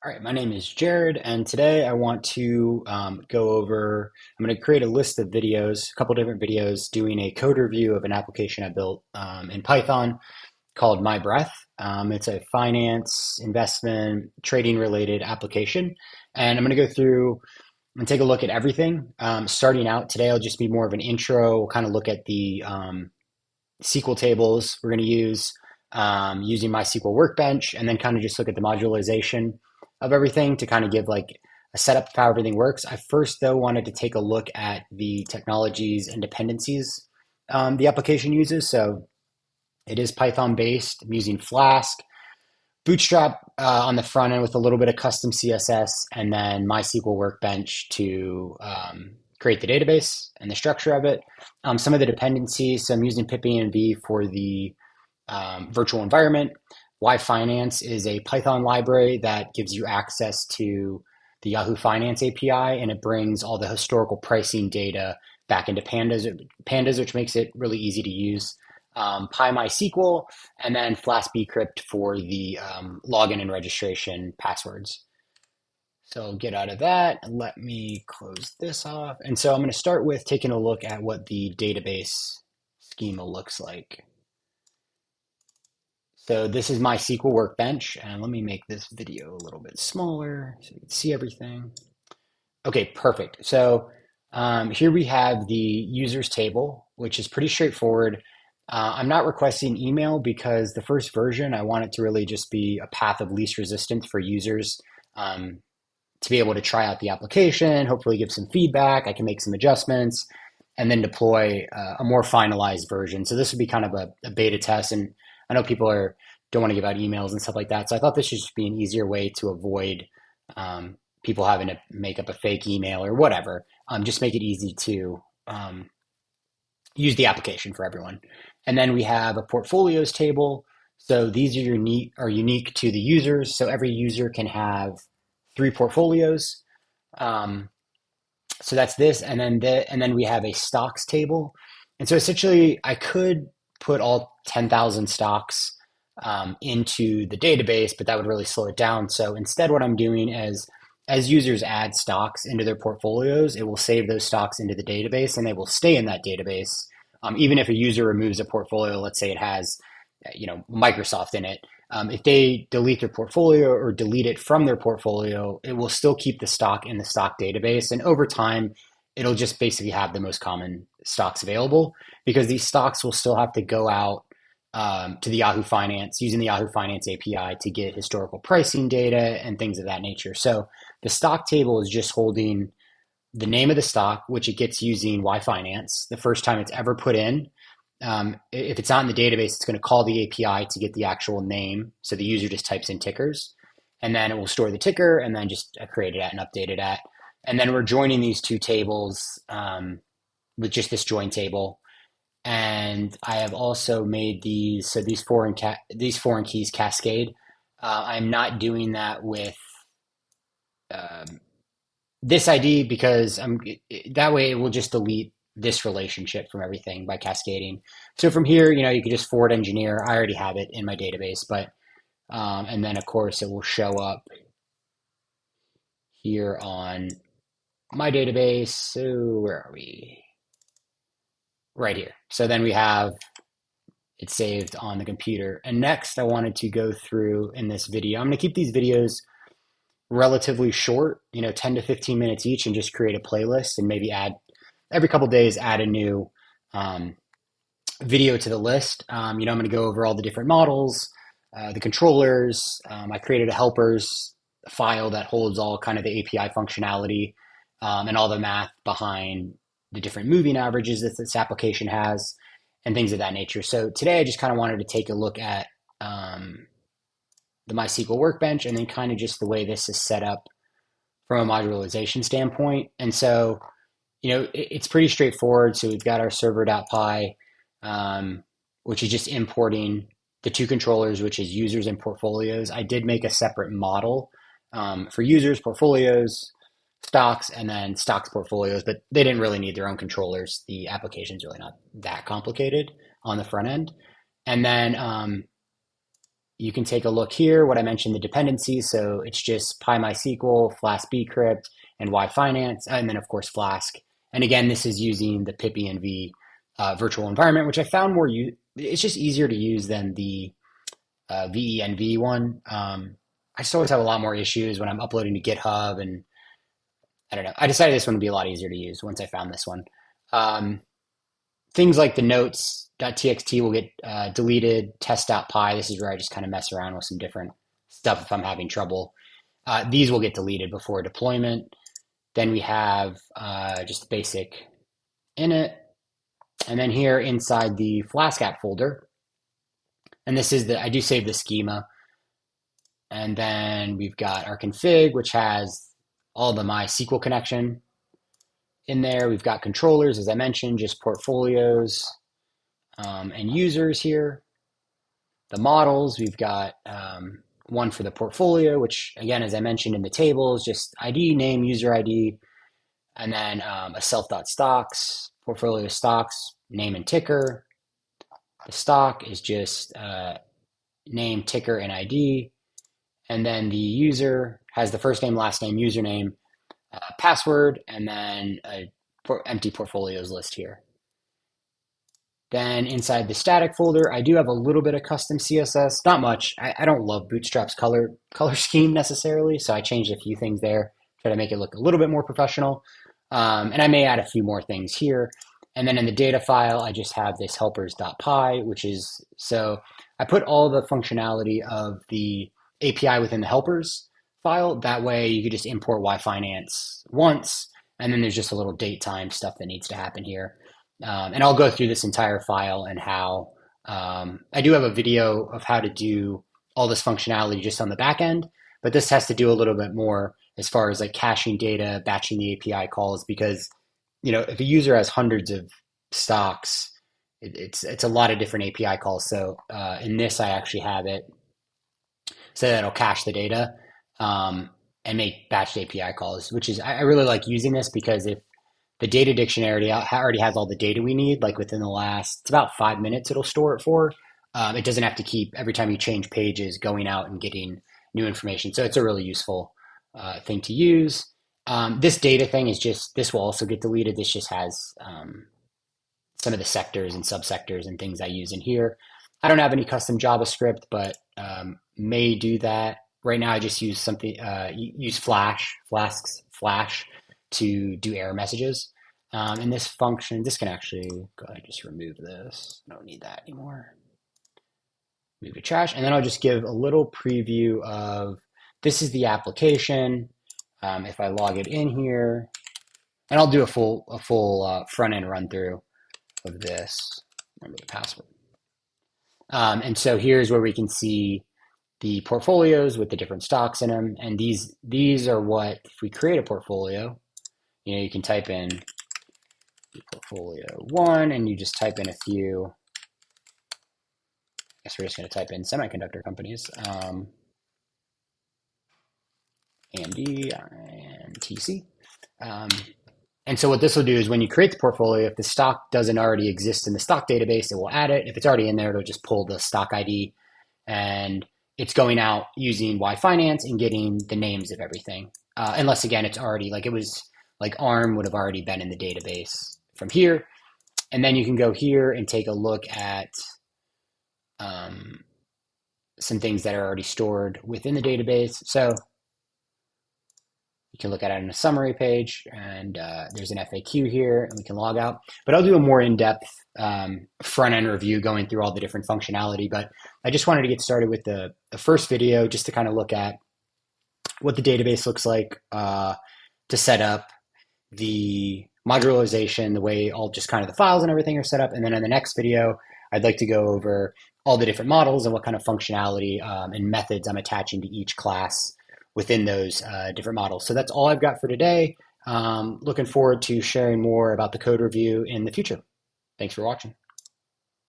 All right, my name is Jared, and today I want to go over, I'm going to create a list of videos, a couple different videos, doing a code review of an application I built in Python called my.Breadth. It's a finance, investment, trading related application. And I'm going to go through and take a look at everything. Starting out today, will just be more of an intro. We'll kind of look at the SQL tables we're going to use using MySQL Workbench, and then kind of just look at the modularization of everything to kind of give like a setup of how everything works. I first, though, wanted to take a look at the technologies and dependencies the application uses. So it is Python based. I'm using Flask, Bootstrap on the front end with a little bit of custom CSS, and then MySQL Workbench to create the database and the structure of it. Some of the dependencies, so I'm using pipenv for the virtual environment. Y-Finance is a Python library that gives you access to the Yahoo Finance API, and it brings all the historical pricing data back into pandas, which makes it really easy to use. MySQL, and then Flask bcrypt for the login and registration passwords. So I'll get out of that and let me close this off. And so I'm going to start with taking a look at what the database schema looks like. So this is MySQL Workbench, and let me make this video a little bit smaller so you can see everything. Okay, perfect. So here we have the users table, which is pretty straightforward. I'm not requesting email because the first version, I want it to really just be a path of least resistance for users to be able to try out the application, hopefully give some feedback. I can make some adjustments and then deploy a more finalized version. So this would be kind of a beta test. And I know people don't want to give out emails and stuff like that. So I thought this should just be an easier way to avoid people having to make up a fake email or whatever. Just make it easy to use the application for everyone. And then we have a portfolios table. So these are unique to the users. So every user can have 3 portfolios. So that's this, and then we have a stocks table. And so essentially, I could put all 10,000 stocks into the database, but that would really slow it down. So instead, what I'm doing is, as users add stocks into their portfolios, it will save those stocks into the database, and they will stay in that database. Even if a user removes a portfolio, let's say it has, Microsoft in it, if they delete their portfolio or delete it from their portfolio, it will still keep the stock in the stock database. And over time, it'll just basically have the most common stocks available, because these stocks will still have to go out to the Yahoo Finance, using the Yahoo Finance API to get historical pricing data and things of that nature. So the stock table is just holding the name of the stock, which it gets using Y-Finance the first time it's ever put in. If it's not in the database, it's going to call the API to get the actual name. So the user just types in tickers, and then it will store the ticker and then just create it at and update it at. And then we're joining these 2 tables with just this join table. And I have also made these foreign keys cascade. I'm not doing that with this ID because that way it will just delete this relationship from everything by cascading. So from here, you can just forward engineer. I already have it in my database, but and then of course it will show up here on my database. So where are we? Right here. So then we have it saved on the computer. And next I wanted to go through in this video. I'm going to keep these videos relatively short, 10 to 15 minutes each, and just create a playlist and maybe add every couple of days, add a new video to the list. I'm going to go over all the different models, the controllers. I created a helpers file that holds all kind of the API functionality and all the math behind the different moving averages that this application has and things of that nature. So today I just kind of wanted to take a look at the MySQL Workbench and then kind of just the way this is set up from a modularization standpoint. And so, it's pretty straightforward. So we've got our server.py, which is just importing the 2 controllers, which is users and portfolios. I did make a separate model for users, portfolios, stocks, and then stocks portfolios, but they didn't really need their own controllers. The application's really not that complicated on the front end. And then you can take a look here, what I mentioned, the dependencies. So it's just MySQL, Flask bcrypt, and yfinance, and then of course Flask. And again, this is using the pipenv virtual environment, which I found it's just easier to use than the venv one. I just always have a lot more issues when I'm uploading to GitHub, and I don't know. I decided this one would be a lot easier to use once I found this one. Um, Things like the notes.txt will get deleted. Test.py, this is where I just kind of mess around with some different stuff if I'm having trouble. These will get deleted before deployment. Then we have just basic init. And then here inside the Flask app folder, and this is I do save the schema. And then we've got our config, which has all the MySQL connection in there. We've got controllers, as I mentioned, just portfolios and users here. The models, we've got one for the portfolio, which again, as I mentioned in the table, is just ID, name, user ID, and then a self.stocks, portfolio stocks, name and ticker. The stock is just name, ticker, and ID. And then the user has the first name, last name, username, password, and then a empty portfolios list here. Then inside the static folder, I do have a little bit of custom CSS, not much. I don't love Bootstrap's color scheme necessarily, so I changed a few things there, try to make it look a little bit more professional. And I may add a few more things here. And then in the data file, I just have this helpers.py, which is, so I put all the functionality of the API within the helpers file. That way you could just import yfinance once, and then there's just a little date time stuff that needs to happen here. And I'll go through this entire file and how I do have a video of how to do all this functionality just on the back end, but this has to do a little bit more as far as like caching data, batching the API calls, because if a user has hundreds of stocks, it's a lot of different API calls. So in this, I actually have it so that it'll cache the data and make batched API calls, which is, I really like using this because if the data dictionary already has all the data we need, like within the last, it's about 5 minutes it'll store it for. It doesn't have to keep, every time you change pages, going out and getting new information. So it's a really useful thing to use. This data thing is just, this will also get deleted. This just has some of the sectors and subsectors and things I use in here. I don't have any custom JavaScript, but may do that. Right now I just use something, use Flask to do error messages. And this function, this can actually, go ahead and just remove this. I don't need that anymore. Move to trash. And then I'll just give a little preview of, this is the application. If I log it in here, and I'll do a full front end run through of this. Remember the password. And so here's where we can see the portfolios with the different stocks in them. And these are what, if we create a portfolio, you can type in portfolio 1 and you just type in a few. I guess we're just going to type in semiconductor companies. AMD and TC. And so what this will do is when you create the portfolio, if the stock doesn't already exist in the stock database, it will add it. If it's already in there, it'll just pull the stock ID, and it's going out using yfinance and getting the names of everything. Unless, again, it's already, like it was, like ARM would have already been in the database from here. And then you can go here and take a look at some things that are already stored within the database. So you can look at it on a summary page, and there's an FAQ here, and we can log out. But I'll do a more in-depth front-end review going through all the different functionality. But I just wanted to get started with the first video just to kind of look at what the database looks like to set up the modularization, the way all just kind of the files and everything are set up. And then in the next video, I'd like to go over all the different models and what kind of functionality and methods I'm attaching to each class within those different models. So that's all I've got for today. Looking forward to sharing more about the code review in the future. Thanks for watching.